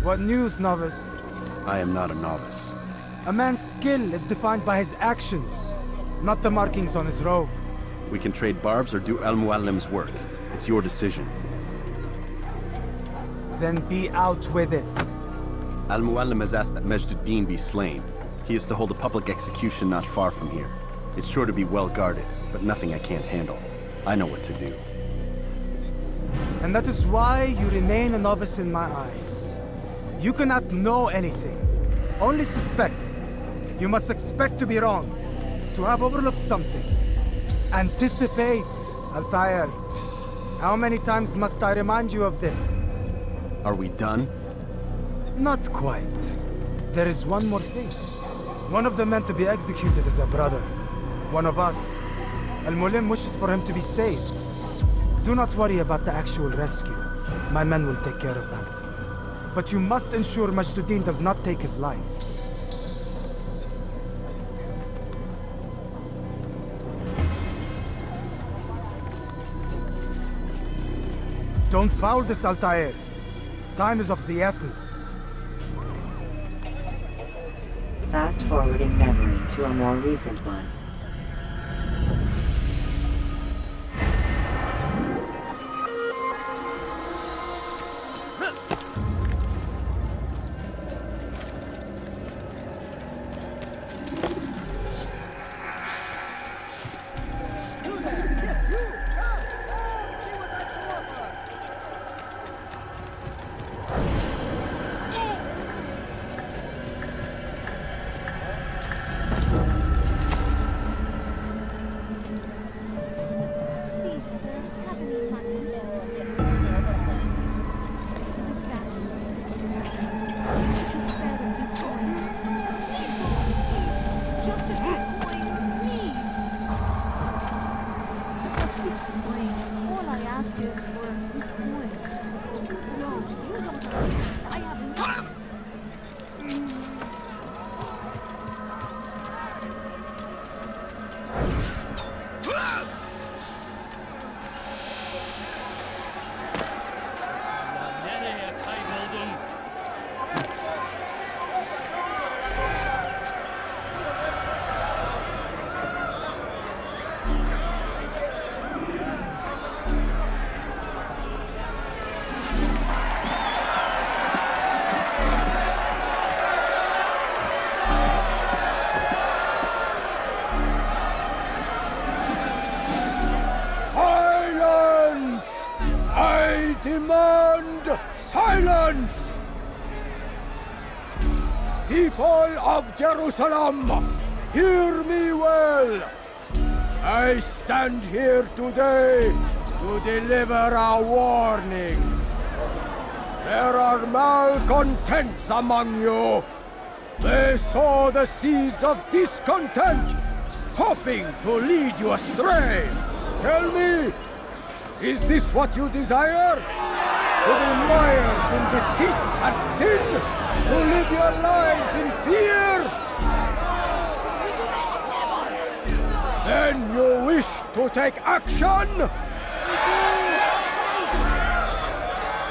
What news, novice? I am not a novice. A man's skill is defined by his actions, not the markings on his robe. We can trade barbs or do Al-Muallim's work. It's your decision. Then be out with it. Al-Muallim has asked that Majd be slain. He is to hold a public execution not far from here. It's sure to be well guarded, but nothing I can't handle. I know what to do. And that is why you remain a novice in my eyes. You cannot know anything, only suspect. You must expect to be wrong, to have overlooked something. Anticipate, Altair. How many times must I remind you of this? Are we done? Not quite. There is one more thing. One of the men to be executed is a brother. One of us. Al-Muallim wishes for him to be saved. Do not worry about the actual rescue. My men will take care of that. But you must ensure Majd does not take his life. Don't foul this, Altair. Time is of the essence. Fast-forwarding memory to a more recent one. Demand silence! People of Jerusalem, hear me well. I stand here today to deliver a warning. There are malcontents among you. They sow the seeds of discontent, hoping to lead you astray. Tell me, is this what you desire? To be mired in deceit and sin? To live your lives in fear? Then you wish to take action?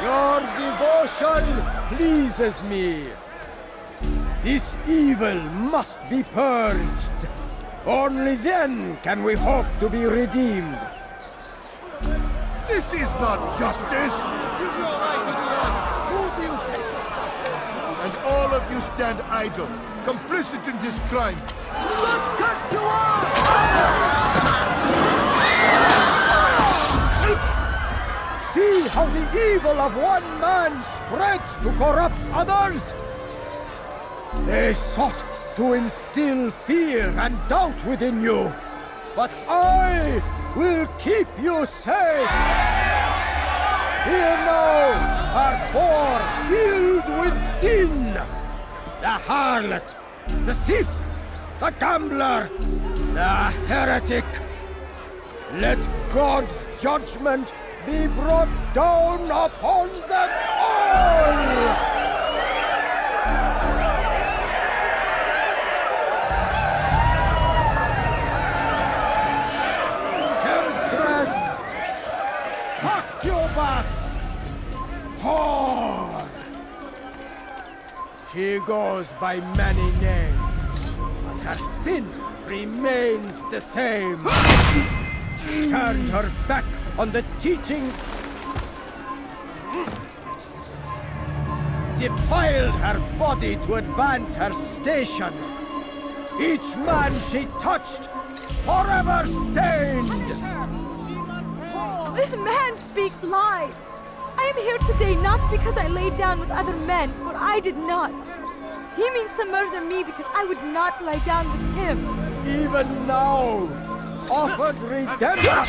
Your devotion pleases me. This evil must be purged. Only then can we hope to be redeemed. This is not justice! And all of you stand idle, complicit in this crime. Look at you all! See how the evil of one man spreads to corrupt others? They sought to instill fear and doubt within you, but I will keep you safe. Here now are four filled with sin. The harlot, the thief, the gambler, the heretic. Let God's judgment be brought down upon them all! Succubus! Whore! She goes by many names, but her sin remains the same. She turned her back on the teachings, defiled her body to advance her station. Each man she touched, forever stained. This man speaks lies. I am here today not because I lay down with other men, for I did not. He means to murder me because I would not lie down with him. Even now, offered redemption.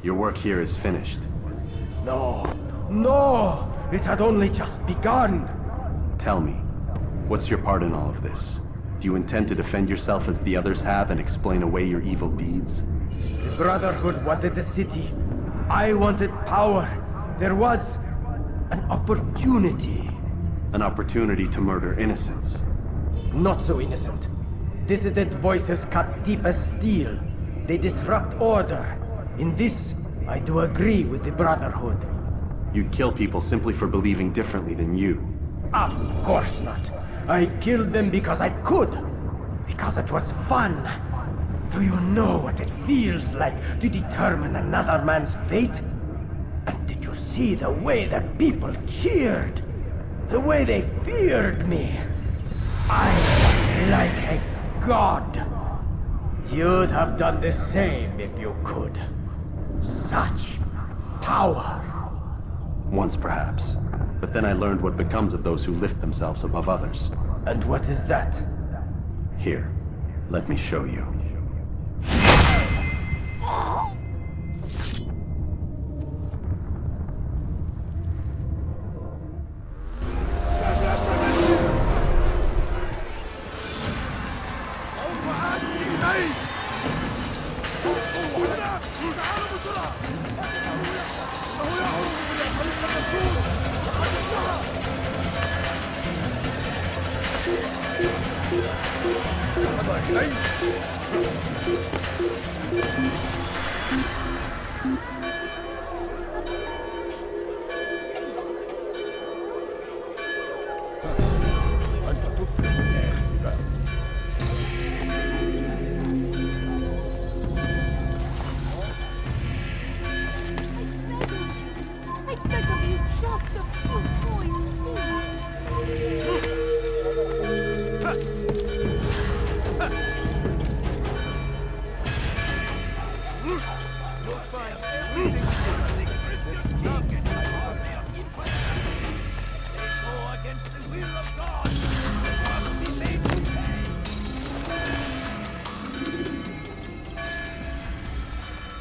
Your work here is finished. No, it had only just begun. Tell me, what's your part in all of this? Do you intend to defend yourself as the others have and explain away your evil deeds? The Brotherhood wanted the city. I wanted power. There was an opportunity. An opportunity to murder innocents. Not so innocent. Dissident voices cut deep as steel. They disrupt order. In this, I do agree with the Brotherhood. You'd kill people simply for believing differently than you. Of course not. I killed them because I could. Because it was fun. Do you know what it feels like to determine another man's fate? And did you see the way the people cheered? The way they feared me? I was like a god. You'd have done the same if you could. Such power. Once perhaps. But then I learned what becomes of those who lift themselves above others. And what is that? Here, let me show you.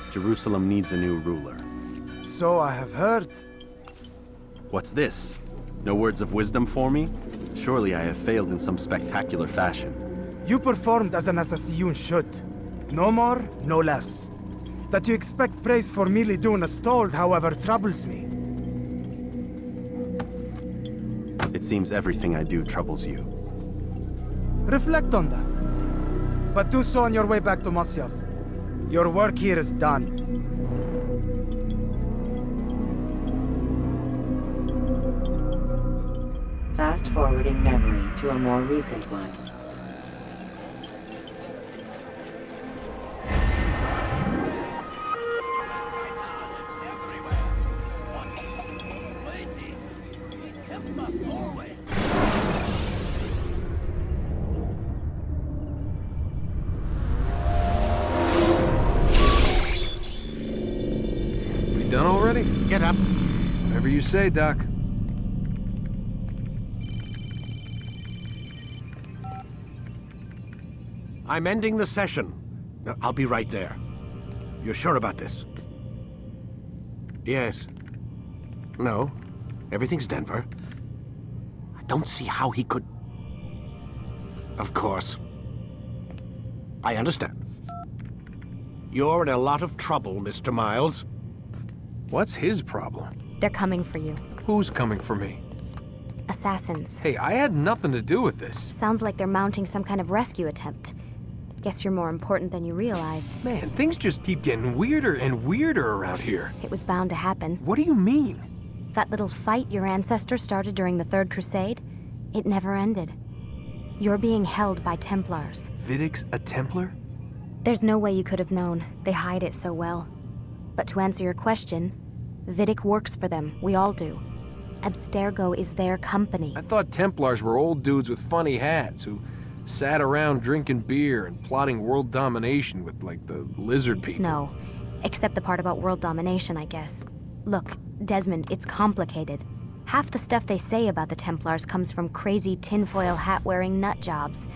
Jerusalem needs a new ruler. So I have heard. What's this? No words of wisdom for me? Surely I have failed in some spectacular fashion. You performed as an assassin should. No more, no less. That you expect praise for merely doing as told, however, troubles me. It seems everything I do troubles you. Reflect on that. But do so on your way back to Masyaf. Your work here is done. Fast-forwarding memory to a more recent one. We done already? Get up. Whatever you say, Doc. I'm ending the session. No, I'll be right there. You're sure about this? Yes. No. Everything's Denver. I don't see how he could... Of course. I understand. You're in a lot of trouble, Mr. Miles. What's his problem? They're coming for you. Who's coming for me? Assassins. Hey, I had nothing to do with this. Sounds like they're mounting some kind of rescue attempt. Guess you're more important than you realized. Man, things just keep getting weirder and weirder around here. It was bound to happen. What do you mean? That little fight your ancestors started during the Third Crusade, it never ended. You're being held by Templars. Vidic's a Templar? There's no way you could have known. They hide it so well. But to answer your question, Vidic works for them. We all do. Abstergo is their company. I thought Templars were old dudes with funny hats who sat around drinking beer and plotting world domination with, like, the lizard people. No, except the part about world domination, I guess. Look, Desmond, it's complicated. Half the stuff they say about the Templars comes from crazy tinfoil hat-wearing nut jobs.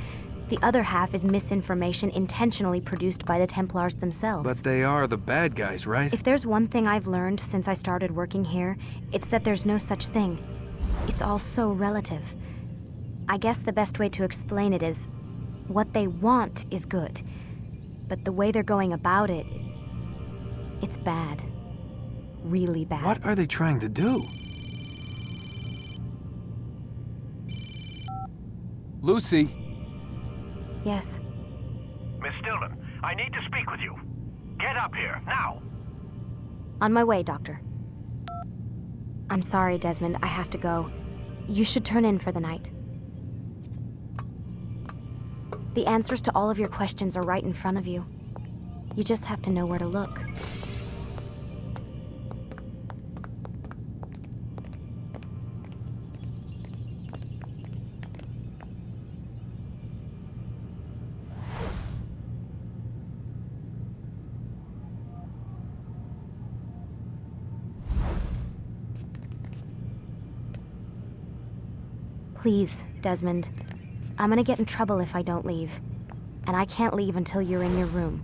The other half is misinformation intentionally produced by the Templars themselves. But they are the bad guys, right? If there's one thing I've learned since I started working here, it's that there's no such thing. It's all so relative. I guess the best way to explain it is, what they want is good. But the way they're going about it, it's bad. Really bad. What are they trying to do? Lucy? Yes. Miss Stillman, I need to speak with you. Get up here, now! On my way, Doctor. I'm sorry, Desmond. I have to go. You should turn in for the night. The answers to all of your questions are right in front of you. You just have to know where to look. Please, Desmond. I'm gonna get in trouble if I don't leave. And I can't leave until you're in your room.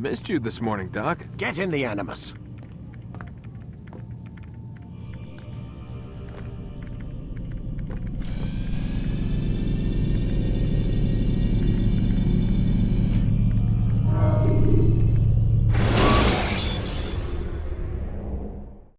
Missed you this morning, Doc. Get in the animus.